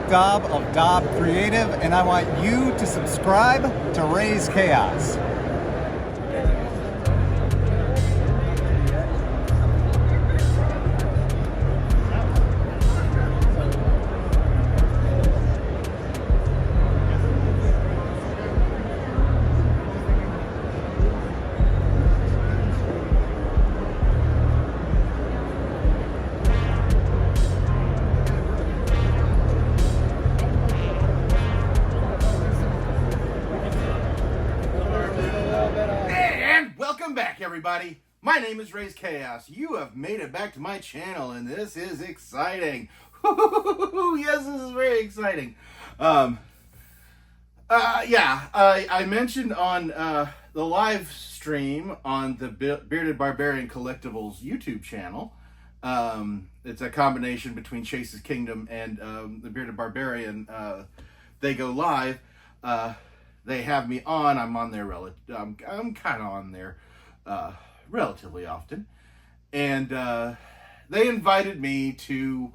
Daab of Daab Creative, and I want you to subscribe to Raze Chaos. Everybody, my name is Raze Chaos. You have made it back to my channel, and this is exciting. Yes, this is very exciting. I mentioned on the live stream on the Bearded Barbarian Collectibles YouTube channel. It's a combination between Chase's Kingdom and the Bearded Barbarian. They go live. They have me on. I'm on there. I'm kind of on there. Relatively often, and they invited me to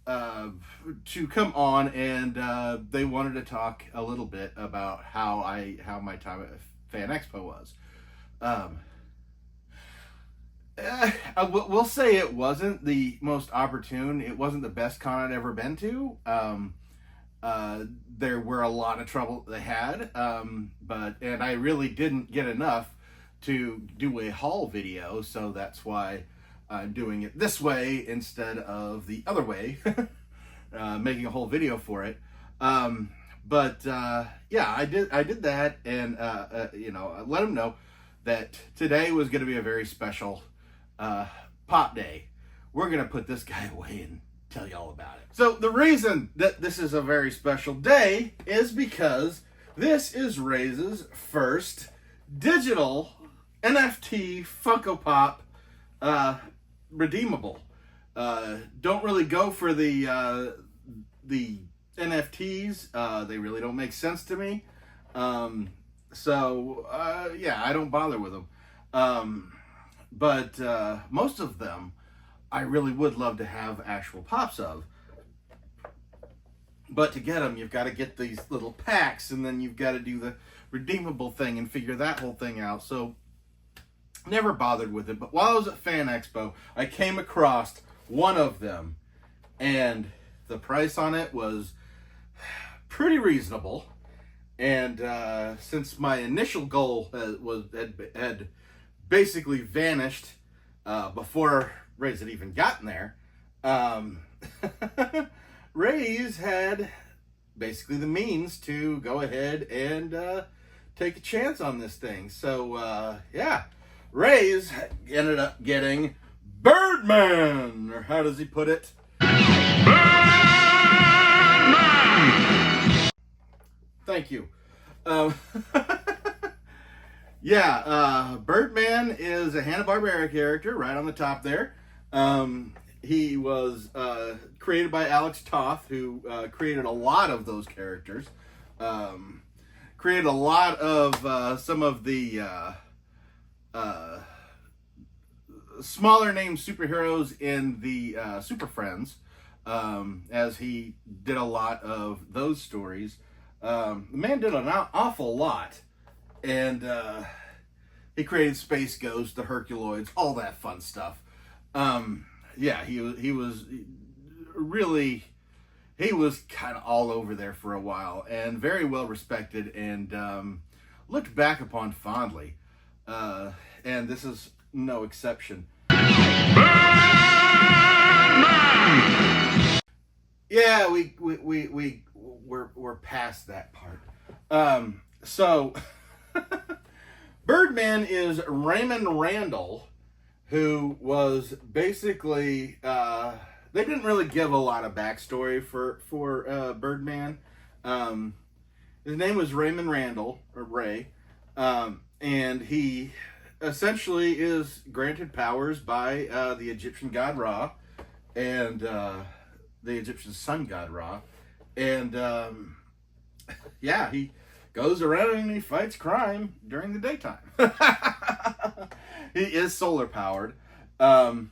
come on, and they wanted to talk a little bit about how my time at Fan Expo was. We'll say it wasn't the most opportune. It wasn't the best con I'd ever been to. There were a lot of trouble they had, and I really didn't get enough to do a haul video, so that's why I'm doing it this way instead of the other way, making a whole video for it. Yeah, I did that, and I let them know that today was going to be a very special pop day. We're going to put this guy away and tell you all about it. So the reason that this is a very special day is because this is Raze's first digital NFT Funko Pop Redeemable. Don't really go for the NFTs. They really don't make sense to me. Yeah, I don't bother with them. Most of them I really would love to have actual pops of. But to get them, you've got to get these little packs, and then you've got to do the redeemable thing and figure that whole thing out. So never bothered with it. But while I was at Fan Expo, I came across one of them, and the price on it was pretty reasonable. And since my initial goal had basically vanished before Raze had even gotten there, Raze had basically the means to go ahead and take a chance on this thing. So yeah, Raze ended up getting Birdman, or how does he put it? Birdman! Thank you. Yeah, Birdman is a Hanna-Barbera character right on the top there. He was created by Alex Toth, who created a lot of those characters. Created a lot of some of the smaller name superheroes in the Super Friends, as he did a lot of those stories. The man did an awful lot, and he created Space Ghost, the Herculoids, all that fun stuff. Yeah, he was really, he was kind of all over there for a while, and very well respected, and looked back upon fondly. And this is no exception. Yeah, we're past that part. So Birdman is Raymond Randall, who was basically they didn't really give a lot of backstory for Birdman. His name was Raymond Randall, or Ray, and he essentially is granted powers by the Egyptian god Ra and the Egyptian sun god Ra, and yeah, he goes around and he fights crime during the daytime. He is solar powered, and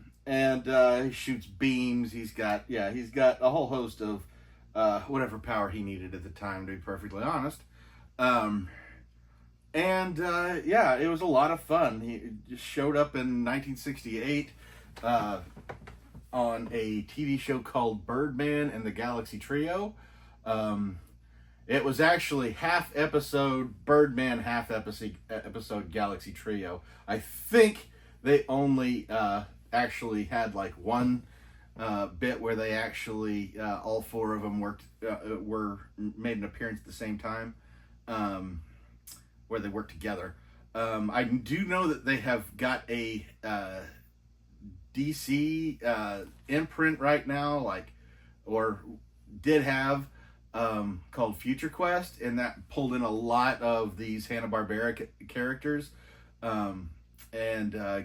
he shoots beams. He's got a whole host of whatever power he needed at the time, to be perfectly honest. Yeah, it was a lot of fun. He just showed up in 1968 on a TV show called Birdman and the Galaxy Trio. It was actually half episode Birdman, half episode Galaxy Trio. I think they only actually had like one bit where they actually all four of them were made an appearance at the same time, where they worked together. I do know that they have got a DC imprint right now, or did have, called Future Quest, and that pulled in a lot of these Hanna-Barbera characters, and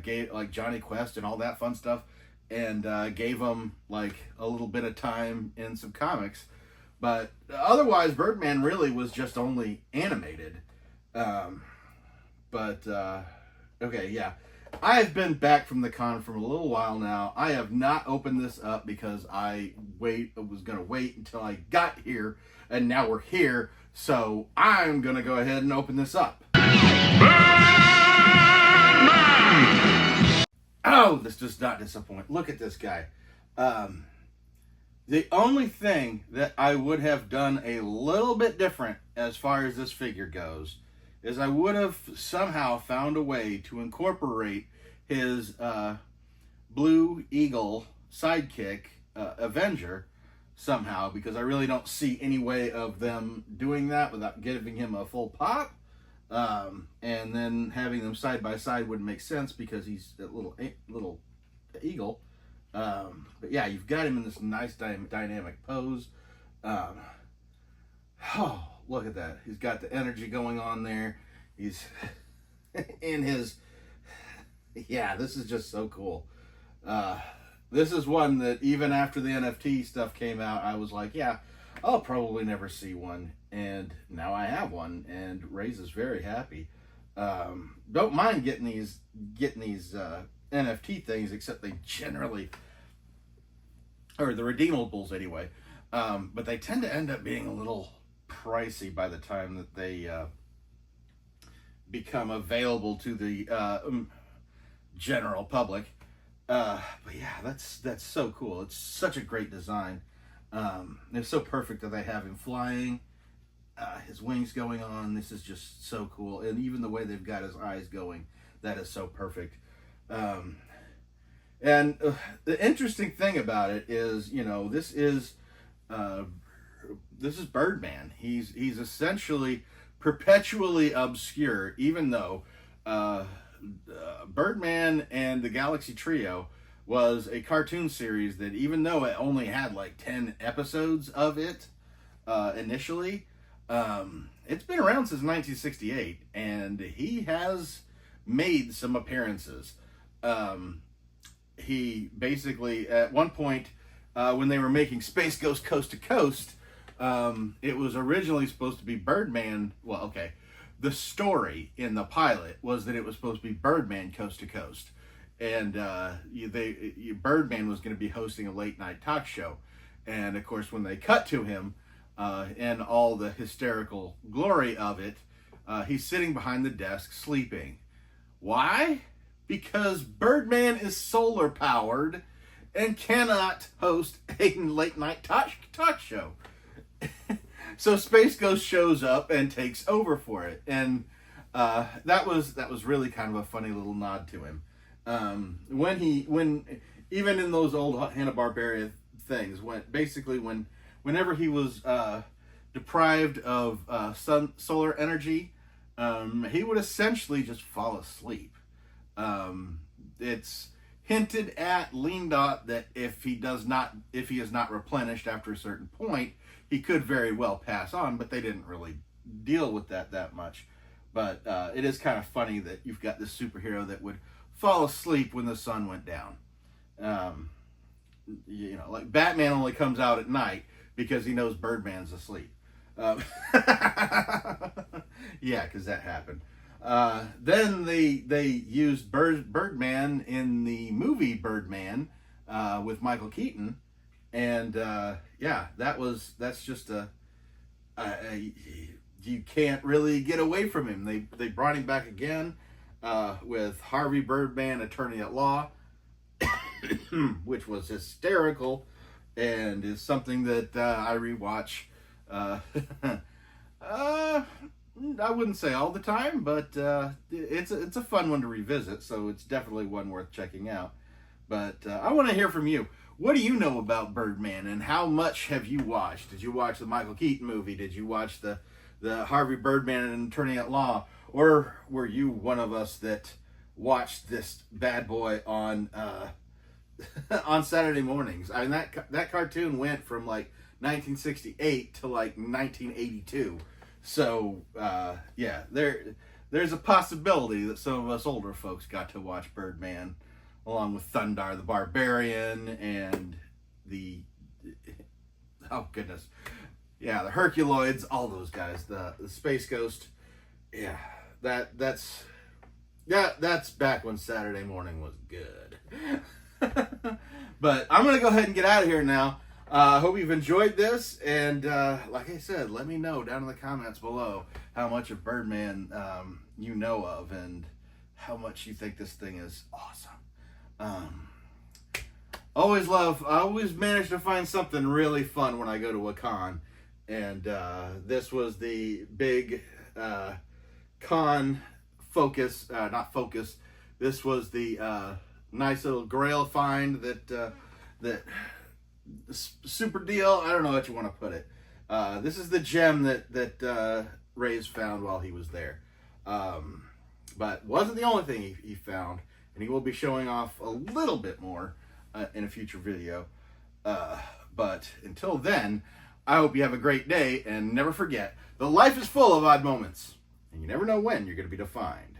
gave like Johnny Quest and all that fun stuff, and gave them like a little bit of time in some comics. But otherwise, Birdman really was just only animated. Okay, yeah. I've been back from the con for a little while now. I have not opened this up because I was going to wait until I got here, and now we're here, so I'm going to go ahead and open this up. Oh, this does not disappoint. Look at this guy. The only thing that I would have done a little bit different as far as this figure goes is I would have somehow found a way to incorporate his Blue Eagle sidekick, Avenger, somehow, because I really don't see any way of them doing that without giving him a full pop. And then having them side by side wouldn't make sense because he's a little eagle. But yeah, you've got him in this nice dynamic pose. Oh, look at that. He's got the energy going on there. He's in his... Yeah, this is just so cool. This is one that even after the NFT stuff came out, I was like, yeah, I'll probably never see one. And now I have one, and Raze is very happy. Don't mind getting these NFT things, except they generally... or the Redeemables anyway. But they tend to end up being a little pricey by the time that they become available to the general public. But yeah, that's so cool. It's such a great design. It's so perfect that they have him flying, his wings going on. This is just so cool. And even the way they've got his eyes going, that is so perfect. And the interesting thing about it is, this is Birdman. He's essentially perpetually obscure, even though Birdman and the Galaxy Trio was a cartoon series that, even though it only had like 10 episodes of it initially, it's been around since 1968, and he has made some appearances. He basically, at one point, when they were making Space Ghost Coast to Coast, it was originally supposed to be Birdman. Well, okay. The story in the pilot was that it was supposed to be Birdman Coast to Coast. And Birdman was going to be hosting a late night talk show. And of course, when they cut to him, and all the hysterical glory of it, he's sitting behind the desk sleeping. Why? Because Birdman is solar powered and cannot host a late night talk show. So Space Ghost shows up and takes over for it, and that was really kind of a funny little nod to him. When even in those old Hanna-Barbera things, whenever he was deprived of solar energy, he would essentially just fall asleep. It's hinted at, leaned out, that if he is not replenished after a certain point, he could very well pass on, but they didn't really deal with that much. But it is kind of funny that you've got this superhero that would fall asleep when the sun went down. Like Batman only comes out at night because he knows Birdman's asleep. Yeah, because that happened. Then they used Birdman in the movie Birdman with Michael Keaton, And yeah, that's just you can't really get away from him. They brought him back again with Harvey Birdman, Attorney at Law, which was hysterical and is something that I rewatch. I wouldn't say all the time, but it's a fun one to revisit, so it's definitely one worth checking out. But I want to hear from you. What do you know about Birdman, and how much have you watched? Did you watch the Michael Keaton movie? Did you watch the Harvey Birdman and Attorney at Law? Or were you one of us that watched this bad boy on on Saturday mornings? I mean, that cartoon went from like 1968 to like 1982. So yeah, there's a possibility that some of us older folks got to watch Birdman along with Thundar the Barbarian and the, oh goodness, yeah, the Herculoids, all those guys, the Space Ghost. Yeah, that's back when Saturday morning was good. But I'm gonna go ahead and get out of here now. Hope you've enjoyed this, and like I said, let me know down in the comments below how much of Birdman you know of, and how much you think this thing is awesome. I always manage to find something really fun when I go to a con, and this was the big con focus, not focus. This was the nice little grail find that super deal. I don't know what you want to put it. This is the gem that Raze found while he was there, but wasn't the only thing he found, and he will be showing off a little bit more in a future video. But until then, I hope you have a great day, and never forget that life is full of odd moments, and you never know when you're going to be defined